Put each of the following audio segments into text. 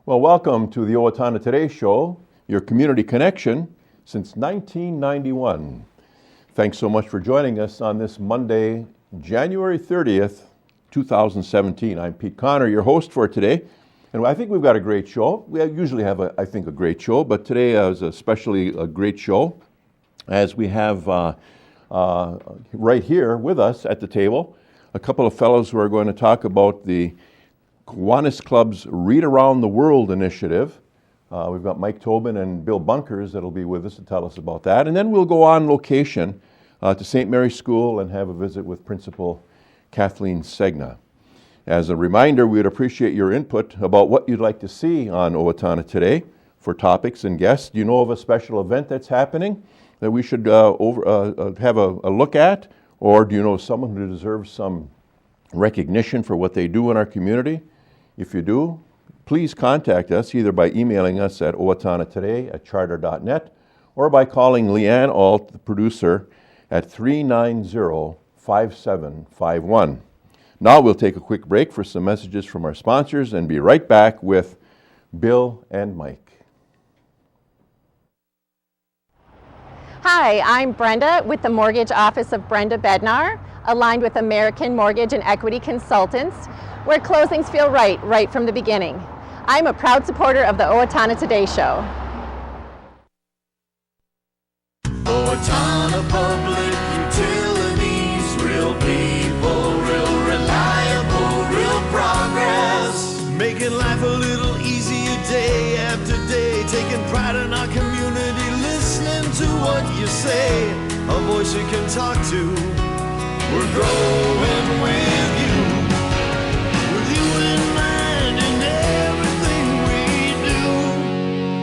Well, welcome to the Owatonna Today Show, your community connection since 1991. Thanks so much for joining us on this Monday, January 30th, 2017. I'm Pete Connor, your host for today, and I think we've got a great show. We usually have, a great show, but today is especially a great show, as we have right here with us at the table a couple of fellows who are going to talk about the Kiwanis Club's Read Around the World initiative. We've got Mike Tobin and Bill Bunkers that'll be with us to tell us about that. And then we'll go on location to St. Mary's School and have a visit with Principal Kathleen Segna. As a reminder, we'd appreciate your input about what you'd like to see on Owatonna Today for topics and guests. Do you know of a special event that's happening that we should have a look at? Or do you know someone who deserves some recognition for what they do in our community? If you do, please contact us either by emailing us at owatonnatoday@charter.net or by calling Leanne Alt, the producer, at 390-5751. Now we'll take a quick break for some messages from our sponsors and be right back with Bill and Mike. Hi, I'm Brenda with the Mortgage Office of Brenda Bednar, aligned with American Mortgage and Equity Consultants, where closings feel right from the beginning. I'm a proud supporter of the Owatonna Today Show. Owatonna Public Utilities, real people, real reliable, real progress. Making life a little easier day after day, taking pride in our community, listening to what you say, a voice you can talk to. We're growing with you in mind in everything we do.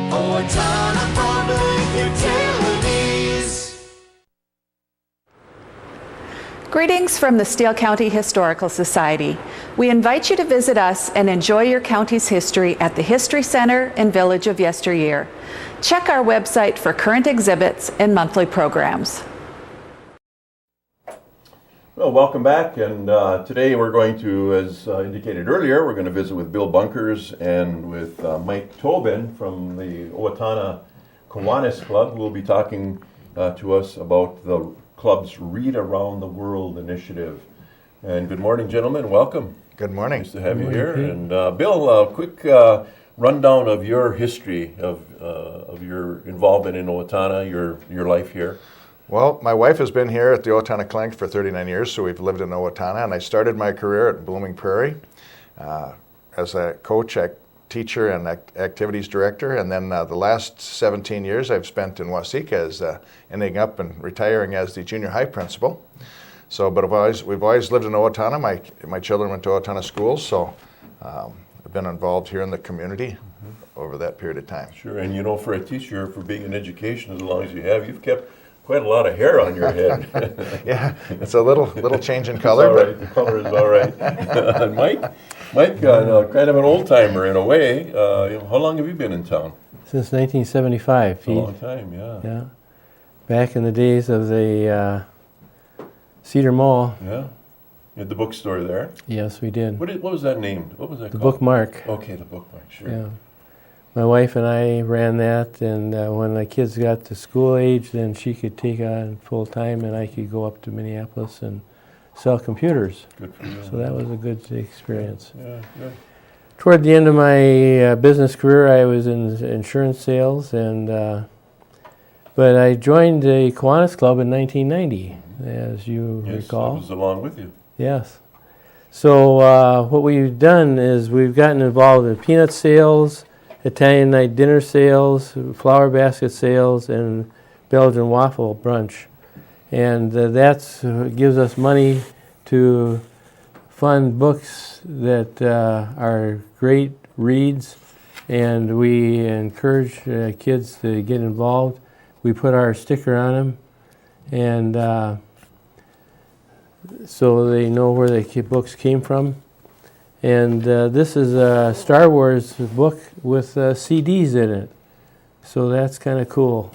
Owatonna Public Utilities. Greetings from the Steele County Historical Society. We invite you to visit us and enjoy your county's history at the History Center and Village of Yesteryear. Check our website for current exhibits and monthly programs. Well, welcome back, and today we're going to, as indicated earlier, we're going to visit with Bill Bunkers and with Mike Tobin from the Owatonna Kiwanis Club, who will be talking to us about the club's Read Around the World initiative. And good morning, gentlemen. Welcome. Good morning. Nice to have you here. And Bill, a quick rundown of your history of your involvement in Owatonna, your life here. Well, my wife has been here at the Owatonna Clinic for 39 years, so we've lived in Owatonna, and I started my career at Blooming Prairie as a coach, teacher, and activities director, and then the last 17 years I've spent in Waseca as ending up and retiring as the junior high principal. So, but we've always lived in Owatonna. My children went to Owatonna schools, so I've been involved here in the community over that period of time. Sure, and you know, for a teacher, for being in education as long as you have, you've kept quite a lot of hair on your head. Yeah, it's a little change in color. It's all right. The color is all right. And Mike, kind of an old timer in a way. How long have you been in town? Since 1975, Pete. A long time, yeah. Yeah, back in the days of the Cedar Mall. Yeah, you had the bookstore there. Yes, we did. What was that named? What was that the called? Bookmark. Okay, the Bookmark. Sure. Yeah. My wife and I ran that, and when the kids got to school age, then she could take on full time, and I could go up to Minneapolis and sell computers. Good for you. So that was a good experience. Yeah, good. Toward the end of my business career, I was in insurance sales, and but I joined the Kiwanis Club in 1990, as you recall. Yes, I was along with you. Yes. So what we've done is we've gotten involved in peanut sales, Italian night dinner sales, flower basket sales, and Belgian waffle brunch. And that gives us money to fund books that are great reads, and we encourage kids to get involved. We put our sticker on them, and so they know where the books came from. And this is a Star Wars book with CDs in it, so that's kind of cool.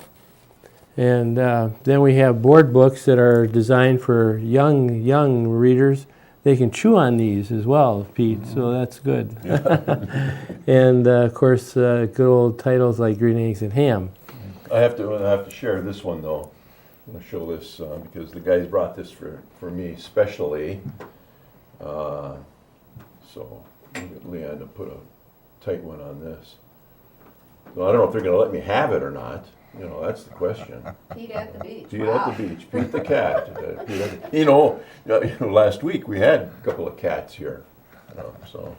And then we have board books that are designed for young readers they can chew on these as well, Pete, so that's good. And of course, good old titles like Green Eggs and Ham. I have to share this one though. I'm going to show this because the guys brought this for me specially. So I'll get Leanne to put a tight one on this. So I don't know if they're going to let me have it or not. You know, that's the question. Pete at the beach. Pete at the beach. Pete the cat. You know, last week we had a couple of cats here. So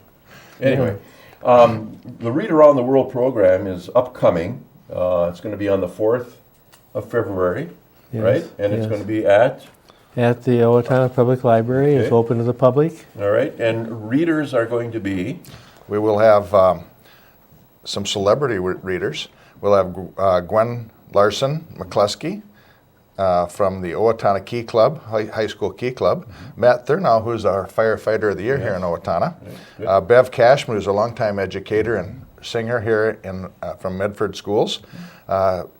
anyway, the Read Around the World program is upcoming. It's going to be on the 4th of February, right? And it's going to be at the Owatonna Public Library. It's open to the public. All right, and readers are going to be? We will have some celebrity readers. We'll have Gwen Larson McCluskey from the Owatonna Key Club, High School Key Club. Matt Thurnow, who's our Firefighter of the Year here in Owatonna. Bev Cashman, who's a longtime educator and singer here from Medford Schools.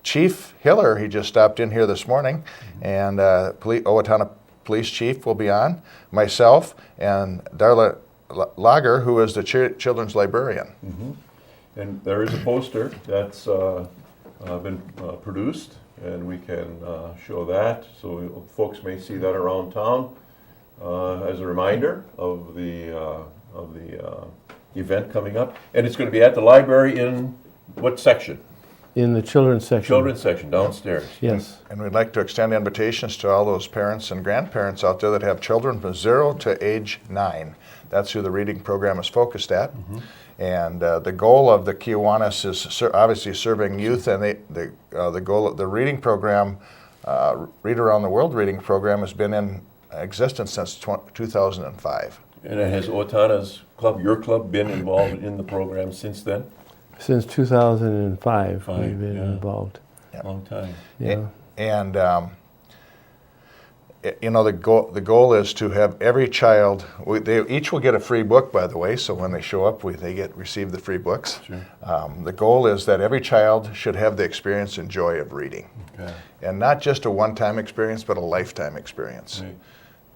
Chief Hiller, he just stopped in here this morning, and Owatonna Police Chief will be on. Myself and Darla Lager, who is the children's librarian. And there is a poster that's been produced, and we can show that, so folks may see that around town as a reminder of the event coming up. And it's going to be at the library in what section? In the children's section. Children's section, downstairs. Yes. And we'd like to extend invitations to all those parents and grandparents out there that have children from 0 to age 9. That's who the reading program is focused at. And the goal of the Kiwanis is obviously serving youth, and the goal of the reading program, Read Around the World reading program, has been in existence since 2005. And has Owatonna's club, your club, been involved in the program since then? Since 2005, we've been involved. Long time. Yeah. And the goal is to have every child. They each will get a free book, by the way. So when they show up, they receive the free books. Sure. The goal is that every child should have the experience and joy of reading, and not just a one-time experience, but a lifetime experience. Right.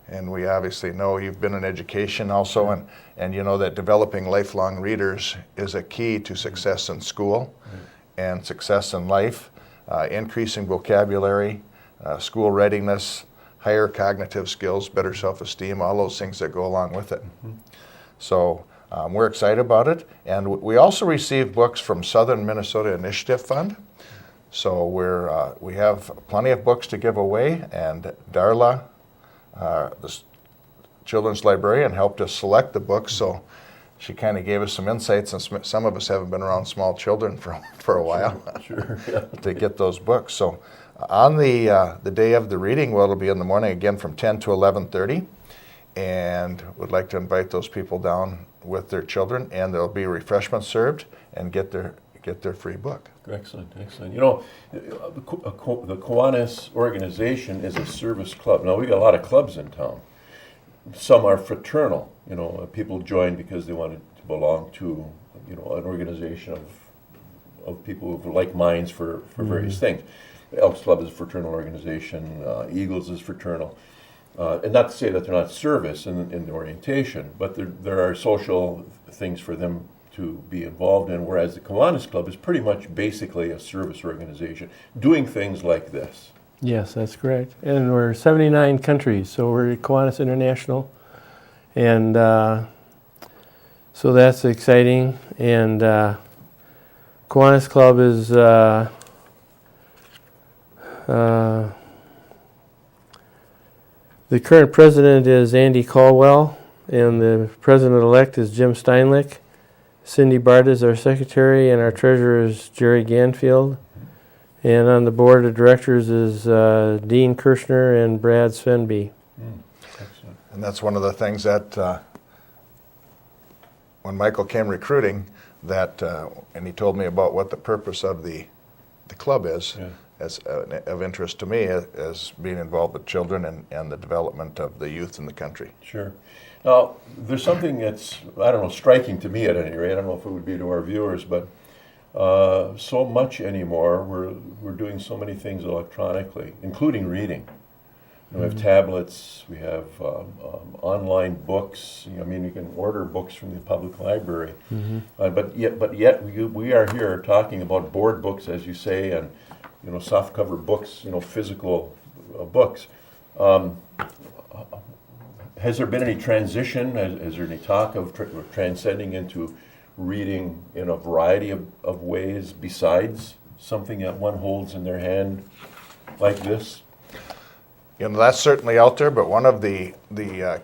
And we obviously know you've been in education also, and you know that developing lifelong readers is a key to success in school and success in life, increasing vocabulary, school readiness, higher cognitive skills, better self-esteem, all those things that go along with it. So we're excited about it. And we also receive books from Southern Minnesota Initiative Fund. So we have plenty of books to give away, and Darla, the children's librarian, helped us select the books, so she kind of gave us some insights, and some of us haven't been around small children for a while to get those books. So on the day of the reading, well, it'll be in the morning again from 10 to 11:30, and would like to invite those people down with their children, and there'll be refreshments served, and get their free book. Excellent, excellent. You know, the Kiwanis organization is a service club. Now, we got a lot of clubs in town. Some are fraternal. You know, people join because they wanted to belong to, an organization of people with like minds for various things. Elks Club is a fraternal organization. Eagles is fraternal. And not to say that they're not service in the orientation, but there are social things for them to be involved in, whereas the Kiwanis Club is pretty much basically a service organization doing things like this. Yes, that's correct. And we're 79 countries, so we're Kiwanis International. And so that's exciting. And Kiwanis Club is the current president is Andy Caldwell, and the president-elect is Jim Steinlich. Cindy Bart is our secretary, and our treasurer is Jerry Ganfield. And on the board of directors is Dean Kirshner and Brad Svenby. And that's one of the things that when Michael came recruiting, and he told me about what the purpose of the club is, as of interest to me as being involved with children and the development of the youth in the country. Sure. Now, there's something that's, striking to me at any rate. I don't know if it would be to our viewers, but so much anymore, we're doing so many things electronically, including reading. We have tablets, we have online books. I mean, you can order books from the public library. But yet we are here talking about board books, as you say, and softcover books, physical books. Has there been any transition? Is there any talk of transcending into reading in a variety of ways besides something that one holds in their hand like this? That's certainly out there, but one of the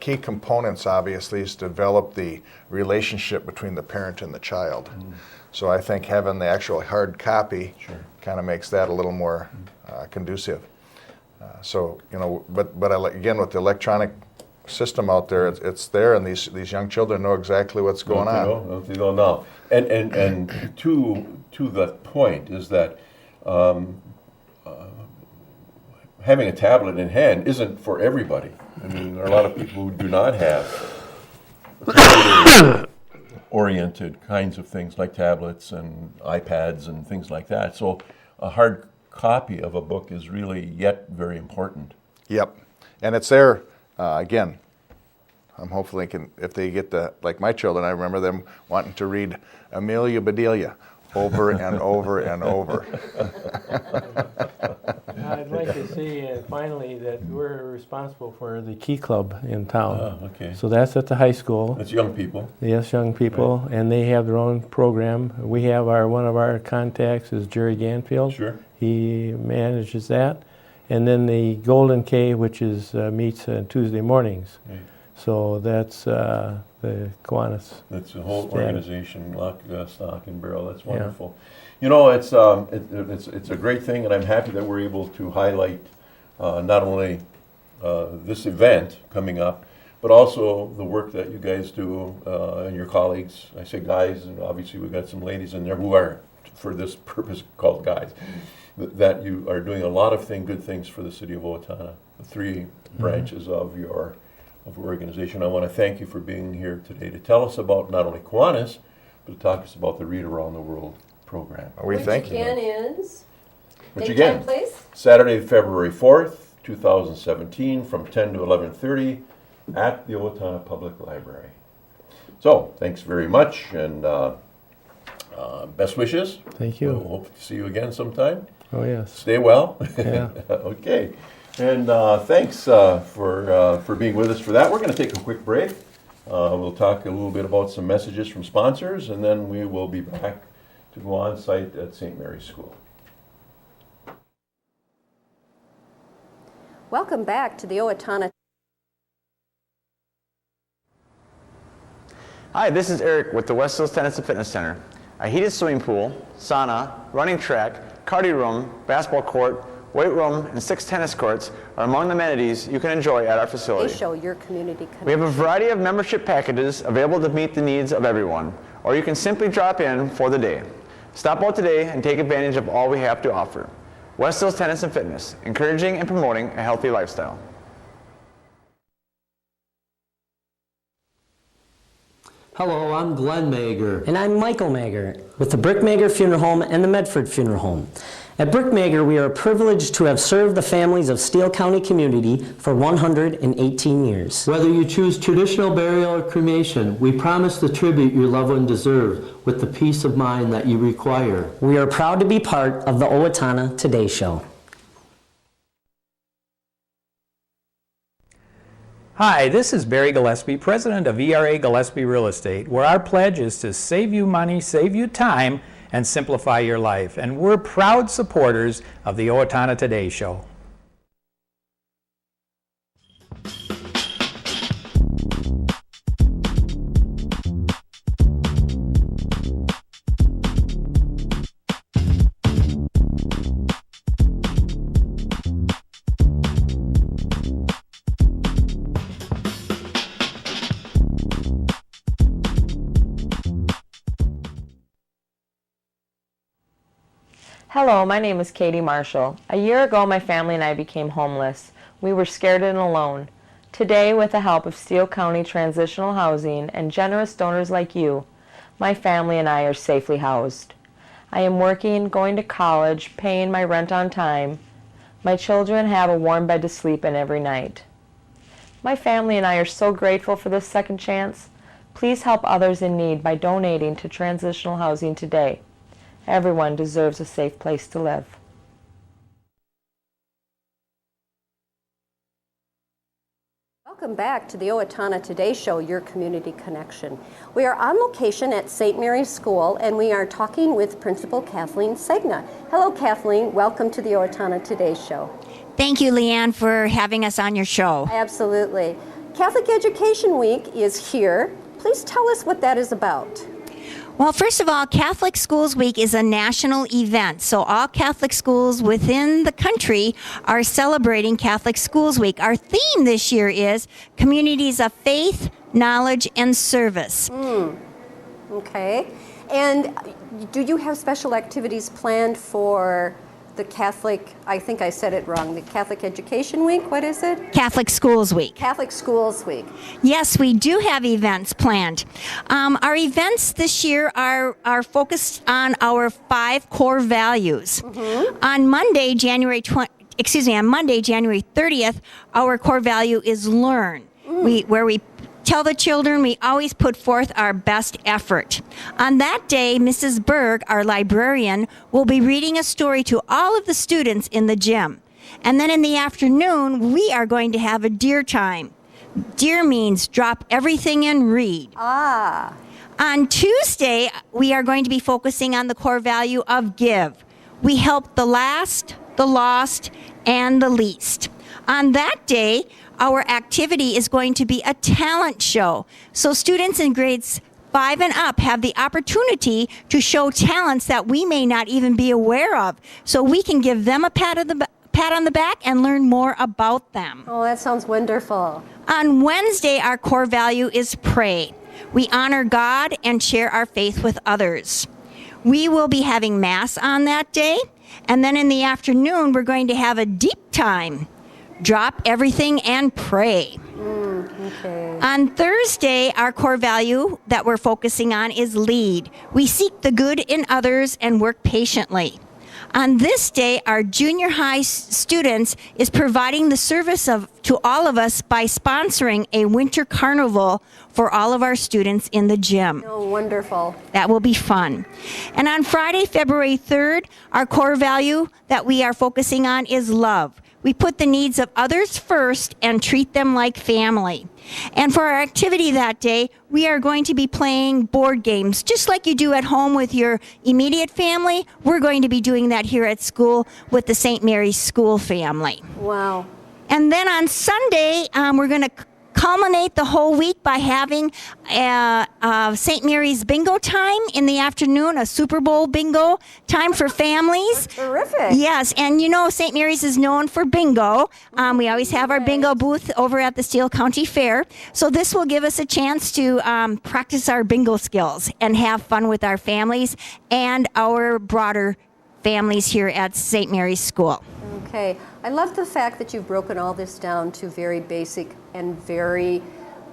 key components, obviously, is to develop the relationship between the parent and the child. So I think having the actual hard copy kind of makes that a little more conducive. Again, with the electronic system out there, it's there, and these young children know exactly what's going on. They don't know. And to that point is that having a tablet in hand isn't for everybody. I mean, there are a lot of people who do not have computer-oriented kinds of things like tablets and iPads and things like that. So a hard copy of a book is really yet very important. Yep. And it's there, again, I'm hopefully if they get like my children, I remember them wanting to read Amelia Bedelia over and over and over. I'd like to see finally that we're responsible for the Key Club in town. Oh, okay. So that's at the high school. That's young people. Yes, young people, right. And they have their own program. We have one of our contacts is Jerry Ganfield. Sure. He manages that. And then the Golden K, which is meets Tuesday mornings. Right. So that's the Kiwanis. That's the whole organization, lock, stock, and barrel. That's wonderful. Yeah. It's a great thing, and I'm happy that we're able to highlight not only this event coming up, but also the work that you guys do and your colleagues. I say guys, and obviously we've got some ladies in there who are, for this purpose, called guys. That you are doing a lot of good things for the city of Owatonna, the three branches of your organization. I want to thank you for being here today to tell us about not only Kiwanis, but to talk to us about the Read Around the World program. We thank you. Which again, Saturday, February 4th, 2017, from 10 to 11:30 at the Owatonna Public Library. So, thanks very much, and best wishes. Thank you. We'll hope to see you again sometime. Oh, yes. Stay well. Yeah. Okay. And thanks for being with us for that. We're going to take a quick break. We'll talk a little bit about some messages from sponsors, and then we will be back to go on site at St. Mary's School. Welcome back to the Owatonna. Hi, this is Eric with the West Hills Tennis and Fitness Center. A heated swimming pool, sauna, running track, cardio room, basketball court, weight room, and 6 tennis courts are among the amenities you can enjoy at our facility. They show your community connection. We have a variety of membership packages available to meet the needs of everyone, or you can simply drop in for the day. Stop out today and take advantage of all we have to offer. West Hills Tennis and Fitness, encouraging and promoting a healthy lifestyle. Hello, I'm Glenn Mager. And I'm Michael Mager with the Brick Mager Funeral Home and the Medford Funeral Home. At Brick Mager, we are privileged to have served the families of Steele County community for 118 years. Whether you choose traditional burial or cremation, we promise the tribute your loved one deserves with the peace of mind that you require. We are proud to be part of the Owatonna Today Show. Hi, this is Barry Gillespie, president of ERA Gillespie Real Estate, where our pledge is to save you money, save you time, and simplify your life. And we're proud supporters of the Owatonna Today Show. Hello, my name is Katie Marshall. A year ago, my family and I became homeless. We were scared and alone. Today, with the help of Steele County Transitional Housing and generous donors like you, my family and I are safely housed. I am working, going to college, paying my rent on time. My children have a warm bed to sleep in every night. My family and I are so grateful for this second chance. Please help others in need by donating to transitional housing today. Everyone deserves a safe place to live. Welcome back to the Owatonna Today Show, your community connection. We are on location at St. Mary's School, and we are talking with Principal Kathleen Segna. Hello, Kathleen. Welcome to the Owatonna Today Show. Thank you, Leanne, for having us on your show. Absolutely. Catholic Education Week is here. Please tell us what that is about. Well, first of all, Catholic Schools Week is a national event, so all Catholic schools within the country are celebrating Catholic Schools Week. Our theme this year is Communities of Faith, Knowledge, and Service. Okay. And do you have special activities planned for the Catholic, I think I said it wrong, the Catholic Education Week? What is it? Catholic Schools Week. Catholic Schools Week. Yes, we do have events planned. Our events this year are focused on our 5 core values. On Monday, January 30th, our core value is learn. Where we tell the children we always put forth our best effort. On that day, Mrs. Berg, our librarian, will be reading a story to all of the students in the gym. And then in the afternoon, we are going to have a dear time. Dear means drop everything and read. On Tuesday, we are going to be focusing on the core value of give. We help the last, the lost, and the least. On that day, our activity is going to be a talent show. So students in grades 5 and up have the opportunity to show talents that we may not even be aware of. So we can give them a pat on the back and learn more about them. Oh, that sounds wonderful. On Wednesday, our core value is pray. We honor God and share our faith with others. We will be having Mass on that day. And then in the afternoon, we're going to have a deep time. Drop everything and pray. Okay. On Thursday, our core value that we're focusing on is lead. We seek the good in others and work patiently. On this day, our junior high students is providing the service to all of us by sponsoring a winter carnival for all of our students in the gym. Oh, wonderful. That will be fun. And on Friday, February 3rd, our core value that we are focusing on is love. We put the needs of others first and treat them like family. And for our activity that day, we are going to be playing board games. Just like you do at home with your immediate family, we're going to be doing that here at school with the St. Mary's School family. Wow. And then on Sunday, we're going to culminate the whole week by having St. Mary's bingo time in the afternoon, a Super Bowl bingo time for families. Terrific. Yes, and you know St. Mary's is known for bingo. We always have our bingo booth over at the Steele County Fair. So this will give us a chance to practice our bingo skills and have fun with our families and our broader families here at St. Mary's School. Okay. I love the fact that you've broken all this down to very basic and very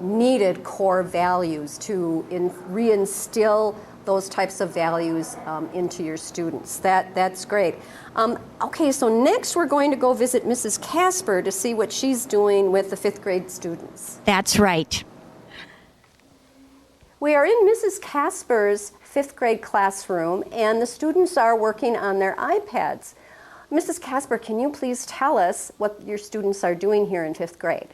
needed core values to reinstill those types of values into your students. That's great. Okay, so next we're going to go visit Mrs. Casper to see what she's doing with the 5th grade students. That's right. We are in Mrs. Casper's 5th grade classroom, and the students are working on their iPads. Mrs. Casper, can you please tell us what your students are doing here in 5th grade?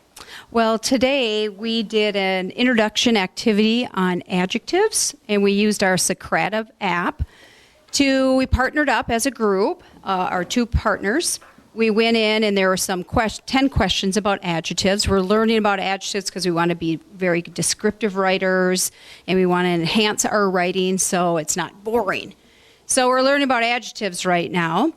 Well, today we did an introduction activity on adjectives, and we used our Socrative app. We partnered up as a group, our 2 partners. We went in and there were some 10 questions about adjectives. We're learning about adjectives because we want to be very descriptive writers and we want to enhance our writing so it's not boring. So we're learning about adjectives right now.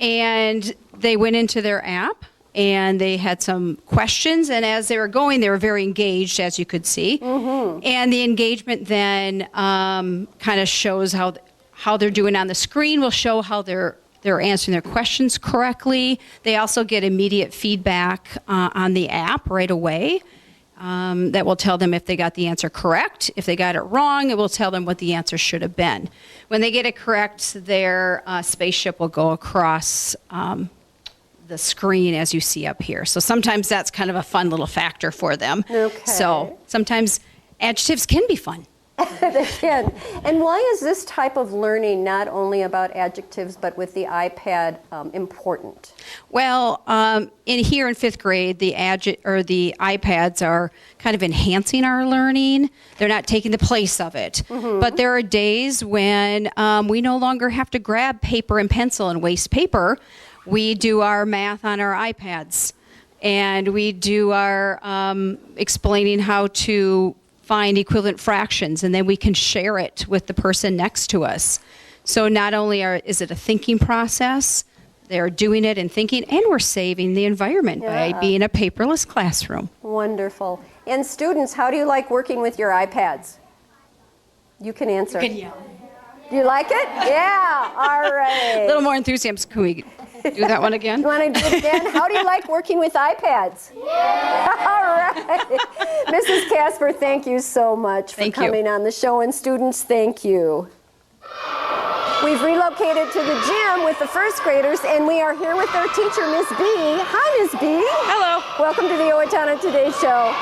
And they went into their app and they had some questions, and as they were going, they were very engaged, as you could see. And the engagement then kind of shows how they're doing on the screen. Will show how they're answering their questions correctly. They also get immediate feedback on the app right away. That will tell them if they got the answer correct. If they got it wrong, it will tell them what the answer should have been. When they get it correct, their spaceship will go across the screen as you see up here. So sometimes that's kind of a fun little factor for them. Okay. So sometimes adjectives can be fun. They can. And why is this type of learning not only about adjectives, but with the iPad important? Well, in 5th grade, the iPads are kind of enhancing our learning. They're not taking the place of it. But there are days when we no longer have to grab paper and pencil and waste paper. We do our math on our iPads, and we do our explaining how to find equivalent fractions, and then we can share it with the person next to us. So not only is it a thinking process, they're doing it and thinking, and we're saving the environment by being a paperless classroom. Wonderful. And students, how do you like working with your iPads? You can answer. You can yell. Do you like it? Yeah, all right. A little more enthusiasm. Can we do that one again? You want to do it again? How do you like working with iPads? Yeah. All right. Mrs. Casper, thank you so much for coming on the show. And students, thank you. We've relocated to the gym with the first graders, and we are here with their teacher, Miss B. Hi, Miss B. Hello. Welcome to the Owatonna Today Show.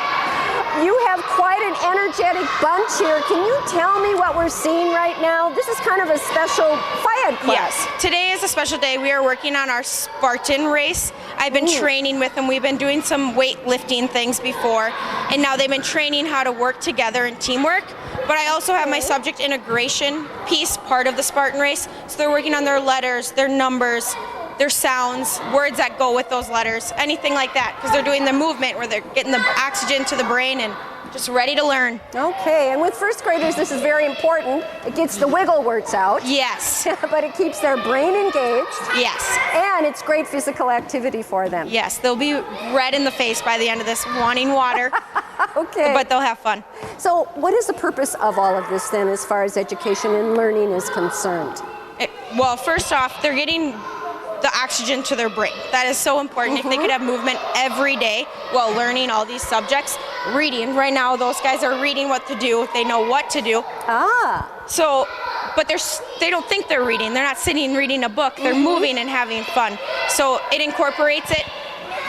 You have quite an energetic bunch here. Can you tell me what we're seeing right now? This is kind of a special FIAD class. Yes, today is a special day. We are working on our Spartan race. I've been training with them. We've been doing some weightlifting things before, and now they've been training how to work together in teamwork. But I also have my subject integration piece, part of the Spartan race. So they're working on their letters, their numbers, their sounds, words that go with those letters, anything like that, because they're doing the movement where they're getting the oxygen to the brain and just ready to learn. Okay, and with first graders, this is very important. It gets the wiggle words out. Yes. But it keeps their brain engaged. Yes. And it's great physical activity for them. Yes, they'll be red in the face by the end of this, wanting water. Okay. But they'll have fun. So what is the purpose of all of this then, as far as education and learning is concerned? Well, first off, they're getting the oxygen to their brain. That is so important. If they could have movement every day while learning all these subjects, reading. Right now, those guys are reading what to do. They know what to do. So, but they don't think they're reading. They're not sitting reading a book. They're moving and having fun. So it incorporates it.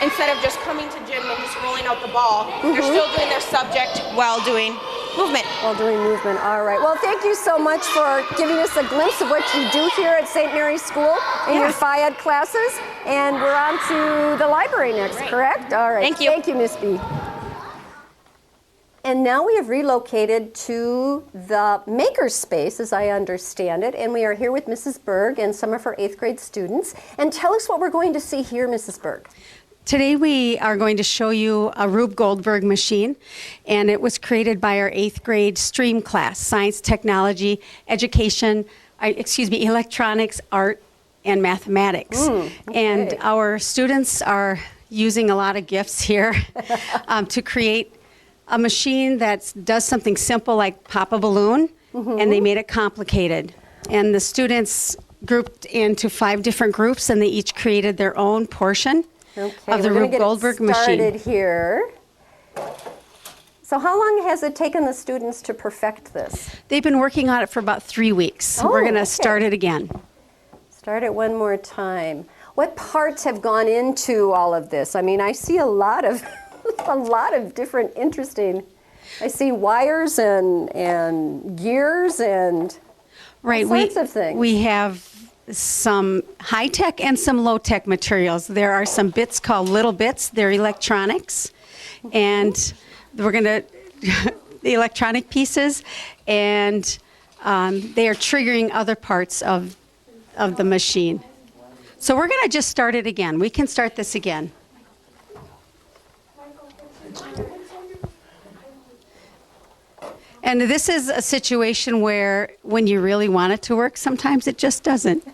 Instead of just coming to gym and just rolling out the ball, they're still doing their subject while doing movement. While doing movement, all right. Well, thank you so much for giving us a glimpse of what you do here at St. Mary's School in your FIAD classes. And we're on to the library next, correct? All right. Thank you. Thank you, Miss B. And now we have relocated to the maker space, as I understand it, and we are here with Mrs. Berg and some of her 8th grade students. And tell us what we're going to see here, Mrs. Berg. Today we are going to show you a Rube Goldberg machine, and it was created by our 8th grade STREAM class, Science, Technology, Education, Electronics, Art, and Mathematics. And our students are using a lot of gifts here to create a machine that does something simple like pop a balloon, and they made it complicated. And the students grouped into 5 different groups, and they each created their own portion of the Rube Goldberg machine. Started here. So how long has it taken the students to perfect this? They've been working on it for about 3 weeks. We're going to start it again. Start it one more time. What parts have gone into all of this? I mean, I see a lot of different interesting. I see wires and gears and all sorts of things. We have some high-tech and some low-tech materials. There are some bits called little bits. They're electronics. And we're going to, the electronic pieces, and they are triggering other parts of the machine. So we're going to just start it again. We can start this again. And this is a situation where when you really want it to work, sometimes it just doesn't.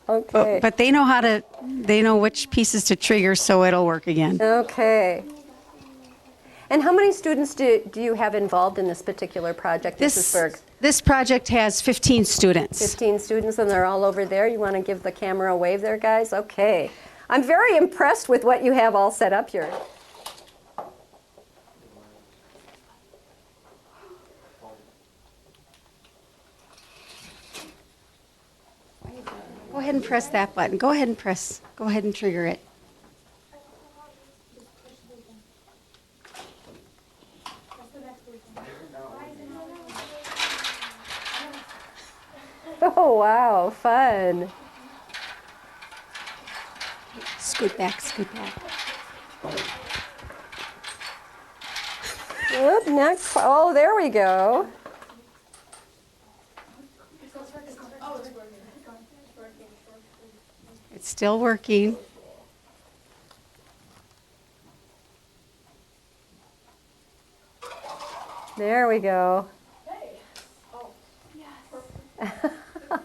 Okay. But they know which pieces to trigger so it'll work again. Okay. And how many students do you have involved in this particular project, Mrs. Berg? This project has 15 students. 15 students, and they're all over there. You want to give the camera a wave there, guys? Okay. I'm very impressed with what you have all set up here. Go ahead and press that button. Go ahead and trigger it. Oh, wow, fun. Scoot back, scoot back. Oop, next. Oh, there we go. It's still working. There we go.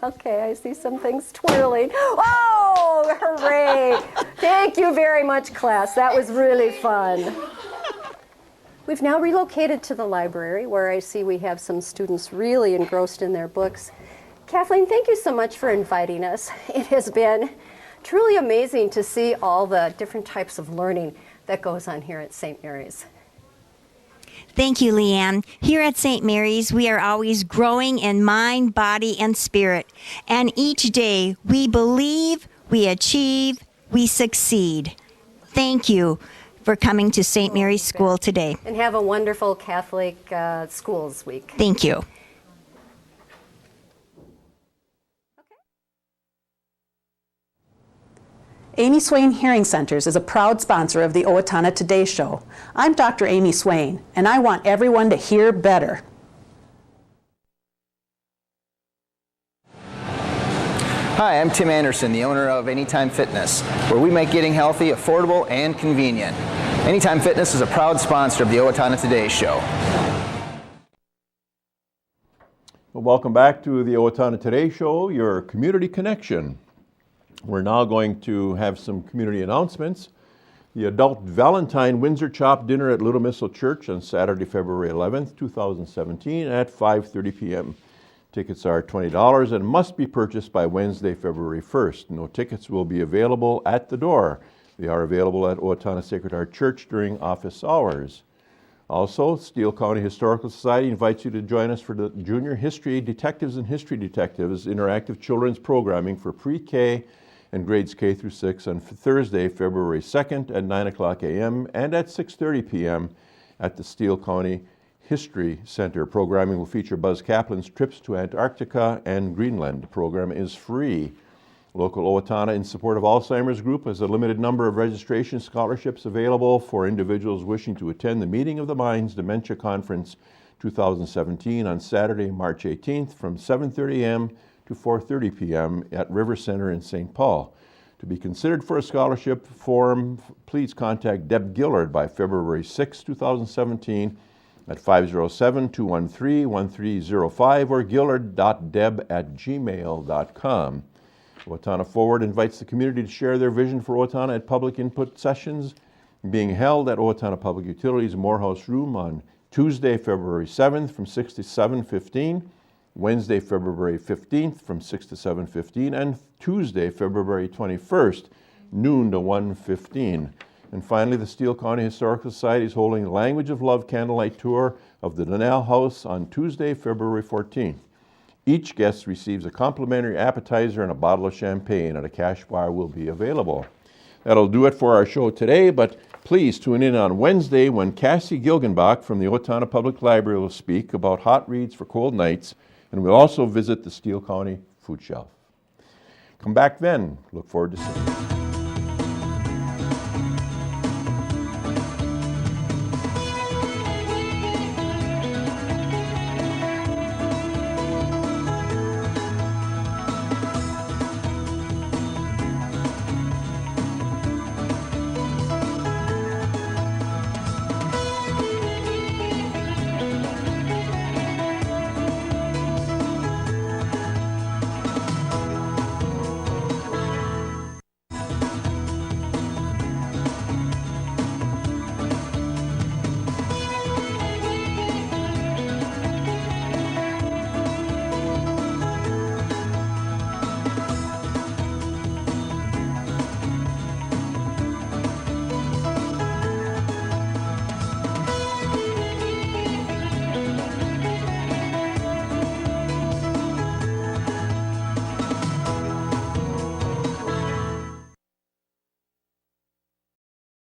Okay, I see some things twirling. Oh, hooray! Thank you very much, class. That was really fun. We've now relocated to the library where I see we have some students really engrossed in their books. Kathleen, thank you so much for inviting us. It has been truly amazing to see all the different types of learning that goes on here at St. Mary's. Thank you, Leanne. Here at St. Mary's, we are always growing in mind, body, and spirit. And each day, we believe, we achieve, we succeed. Thank you for coming to St. Mary's School today. And have a wonderful Catholic Schools Week. Thank you. Amy Swain Hearing Centers is a proud sponsor of the Owatonna Today Show. I'm Dr. Amy Swain, and I want everyone to hear better. Hi, I'm Tim Anderson, the owner of Anytime Fitness, where we make getting healthy affordable and convenient. Anytime Fitness is a proud sponsor of the Owatonna Today Show. Well, welcome back to the Owatonna Today Show, your community connection. We're now going to have some community announcements. The adult Valentine Windsor Chop dinner at Little Missile Church on Saturday, February 11th, 2017 at 5:30 p.m. Tickets are $20 and must be purchased by Wednesday, February 1st. No tickets will be available at the door. They are available at Owatonna Sacred Heart Church during office hours. Also, Steele County Historical Society invites you to join us for the Junior History Detectives and History Detectives interactive children's programming for pre-K and grades K through 6 on Thursday, February 2nd at 9 o'clock a.m. and at 6:30 p.m. at the Steele County History Center. Programming will feature Buzz Kaplan's trips to Antarctica and Greenland. The program is free. Local Owatonna, in support of Alzheimer's Group, has a limited number of registration scholarships available for individuals wishing to attend the Meeting of the Minds Dementia Conference 2017 on Saturday, March 18th from 7:30 a.m. to 4:30 p.m. at River Center in St. Paul. To be considered for a scholarship form, please contact Deb Gillard by February 6, 2017 at 507-213-1305 or gillard.deb@gmail.com. Owatonna Forward invites the community to share their vision for Owatonna at public input sessions being held at Owatonna Public Utilities Morehouse Room on Tuesday, February 7th from 6 to 7:15, Wednesday, February 15th from 6 to 7:15, and Tuesday, February 21st, noon to 1:15. And finally, the Steele County Historical Society is holding the Language of Love candlelight tour of the Donnell House on Tuesday, February 14th. Each guest receives a complimentary appetizer and a bottle of champagne, and a cash bar will be available. That'll do it for our show today, but please tune in on Wednesday when Cassie Gilgenbach from the Owatonna Public Library will speak about hot reads for cold nights, and we'll also visit the Steele County Food Shelf. Come back then. Look forward to seeing you.